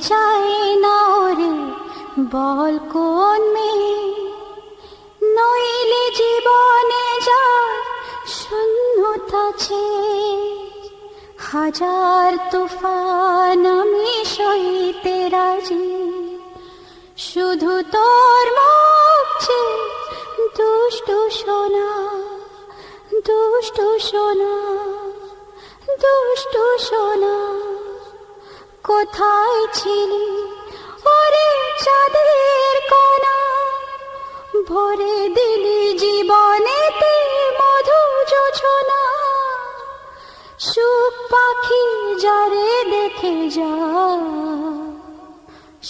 চায় না রে বল কোন মেয়ে, নইলে জীবনে যায় শূন্যতা ছেয়ে। হাজার তুফান আমি সইতে রাজি, শুধু তোর মুখ চেয়ে দুষ্টু সোনা, দুষ্টু সোনা, দুষ্টু সোনা। কোথায় ছিলি ওরে চাঁদের কণা, ভরে দিলি জীবনেতে মধু যোছনা। সুখ পাখি যারে দেখে যা,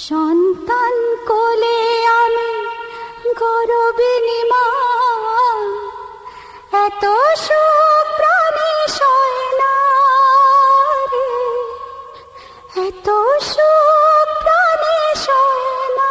সন্তান কোলে আমি গরবিনী মা। এত সুখ প্রাণে সয় না রে, এত সুখ প্রাণে সয় না।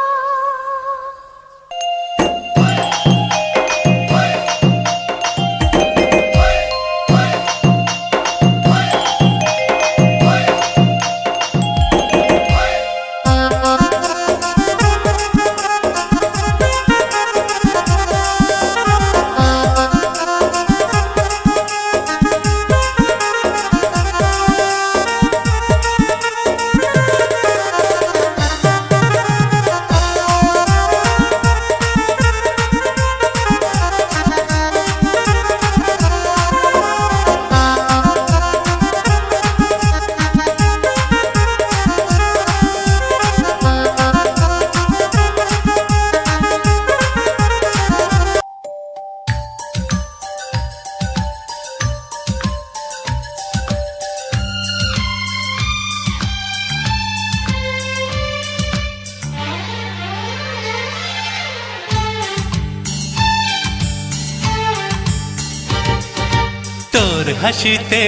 তোর হাসিতে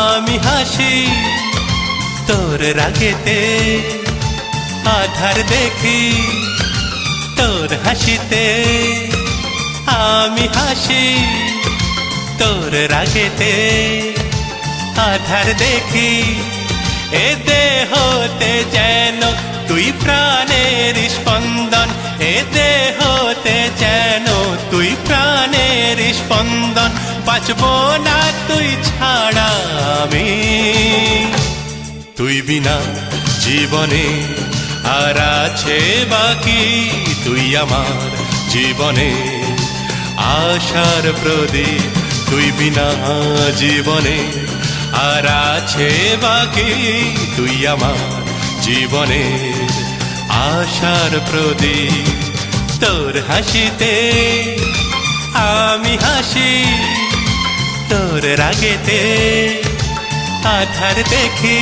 আমি হাসি, তোর রাগেতে আধার দেখি। তোর হাসিতে আমি হাসি, তোর রাগেতে আধার দেখি। এ দেহতে যেন তুই প্রাণের স্পন্দন, এ দেহতে যেন তুই প্রাণের স্পন্দন। বাঁচব না তুই ছাড়া আমি, তুই বিনা জীবনে আর আছে বাকি। তুই আমার জীবনে আশার প্রদীপ, তুই বিনা জীবনে আর আছে বাকি। তুই আমার জীবনে আশার প্রদীপ। তোর হাসিতে আমি হাসি, তোর রাগেতে আধার দেখি।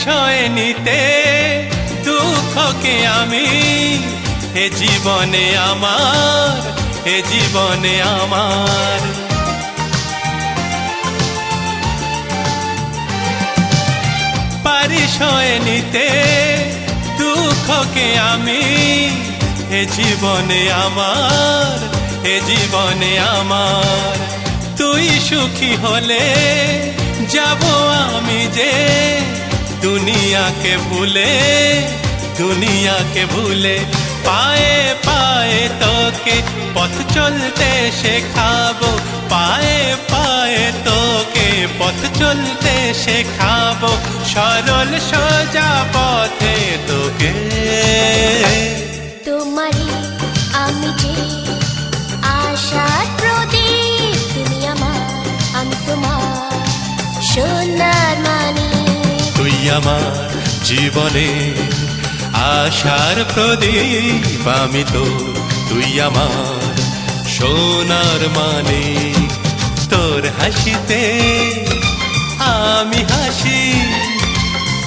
সয়ে নিতে দুঃখকে আমি, এ জীবনে আমার, এ জীবনে আমার। পারি সয়ে নিতে দুঃখকে আমি, এ জীবনে আমার, এ জীবনে আমার। তুই সুখী হলে যাব আমি যে দুনিয়াকে ভুলে, দুনিয়াকে ভুলে। পায়ে পায়ে তোকে পথ চলতে শেখাবো, পায়ে পায়ে তোকে পথ চলতে শেখাবো। সরল সোজা পথে তোকে। তোমারই আমি যে আশার প্রদীপ, তুমি আমার আমি তোমার সোনার মানিক। তুই আমার জীবনে আশার প্রদীপ, আমি তো তুই আমার সোনার মানিক। তোর হাসিতে আমি হাসি,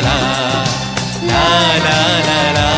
la la la la la.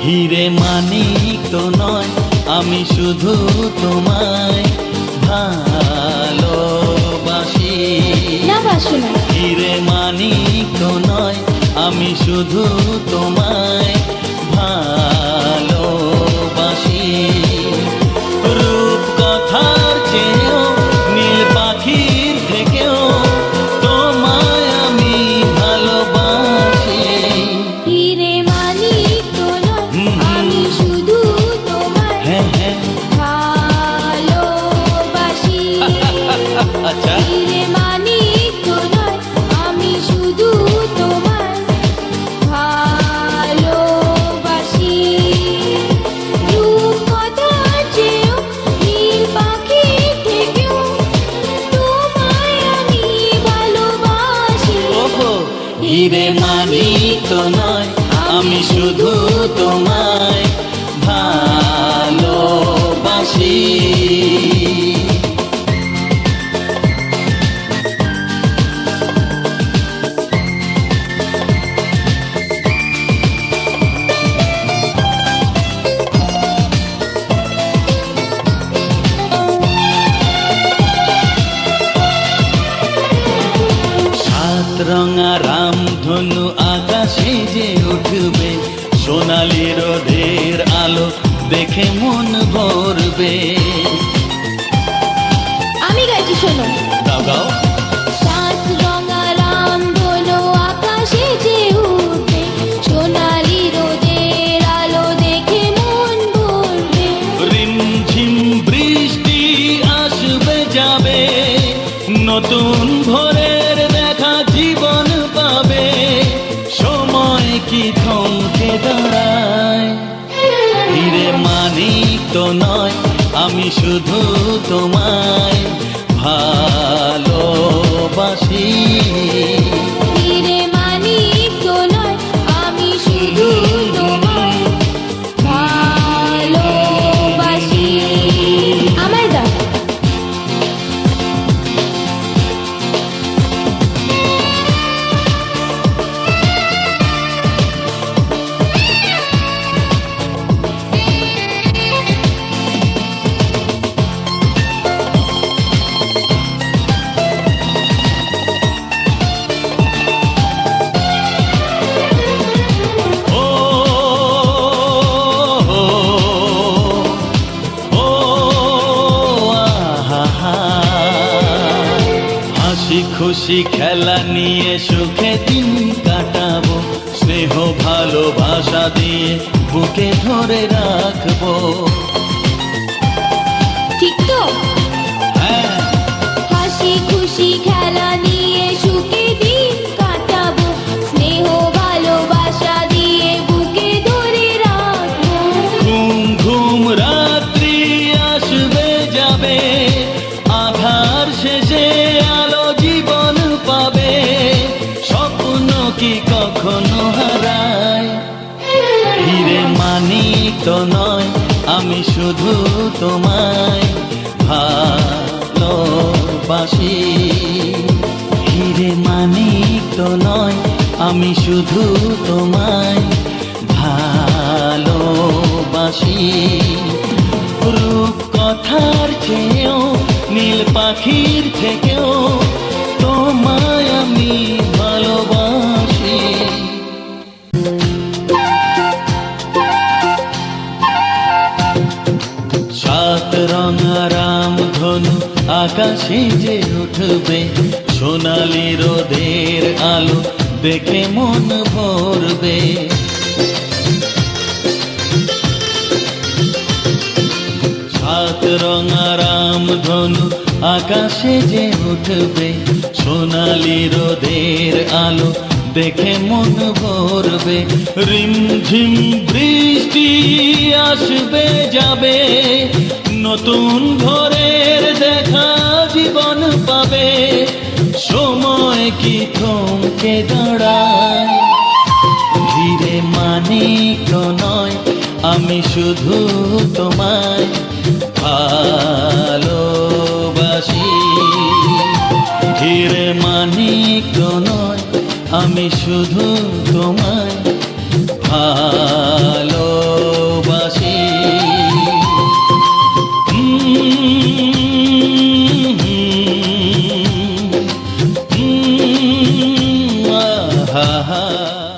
হিরে মানিক তো নয়, আমি শুধু তোমায় ভালোবাসি। না বাসো না। হিরে মানিক তো নয়, আমি শুধু তোমায় ভালোবাসি। রূপ কথার চেয়েও নীল পাখির থেকেও তোমায় আমি ভালোবাসি। হিরে মানিক তো নয়, আমি শুধু তোমায় হ্যাঁ হ্যাঁ ভালোবাসি। আচ্ছা হিরে মানিক তো নয়, আমি শুধু তোমায় ভালোবাসি। রূপ কথার চেয়েও নীল পাখির থেকেও তোমায় আমি ভালোবাসি। ওহো হিরে মানিক তো নয়, আমি শুধু তোমায় ভালোবাসি। সাত রঙা রামধনু আকাশে যে উঠবে, সোনালি রোদের আলো দেখে মন ভরবে। আমি গাইছি, শোনো। গাও গাও। সাত রঙা রামধনু আকাশে যে উঠবে, সোনালি রোদের আলো দেখে মন ভরবে। রিমঝিম বৃষ্টি আসবে যাবে, নতুন ভোরের দেখা জীবন পাবে। সময় কি থমকে দাঁড়ায়? হিরে মানিক তো নয়, আমি শুধু তোমায় ভালোবাসি। হিরে মানিক তো নয়, আমি শুধু তোমায় ভালোবাসি। আমায় দাও। ও ও ও আহা, হাসি খুশি খেলা নিয়ে সুখে দিন কাটাবো। স্নেহ ভালোবাসা দিয়ে বুকে ধরে রাখবো। ঠিক তো? হ্যাঁ হাসি খুশি খেলা নিয়ে সুখে দিন কাটাবো। স্নেহ ভালোবাসা দিয়ে বুকে ধরে রাখবো। ঘুম ঘুম রাত্রি আসবে যাবে, আধার শেষে আলো জীবন পাবে। স্বপ্ন কি কখনো হারায়? হিরে মানিক তো নয়, আমি শুধু তোমায় ভালোবাসি। হিরে মানিক তো নয়, আমি শুধু তোমায় ভালোবাসি। রূপ কথার চেয়েও নীল পাখির থেকেও তোমায় আমি ভালোবাসি। সাত রঙা রামধনু আকাশে যে উঠবে, সোনালি রোদের আলো দেখে মন ভরবে। সাত রঙা রামধনু আকাশে যে উঠবে, সোনালি রোদের আলো দেখে মন ভরবে। রিমঝিম বৃষ্টি আসবে যাবে, নতুন ভোরের দেখা জীবন পাবে। সময় কি থমকে দাঁড়ায়? হিরে মানিক তো নয়, আমি শুধু তোমায় ভালোবাসি। হিরে মানিক তো নয়, আমি শুধু তোমায় ভালো হা হা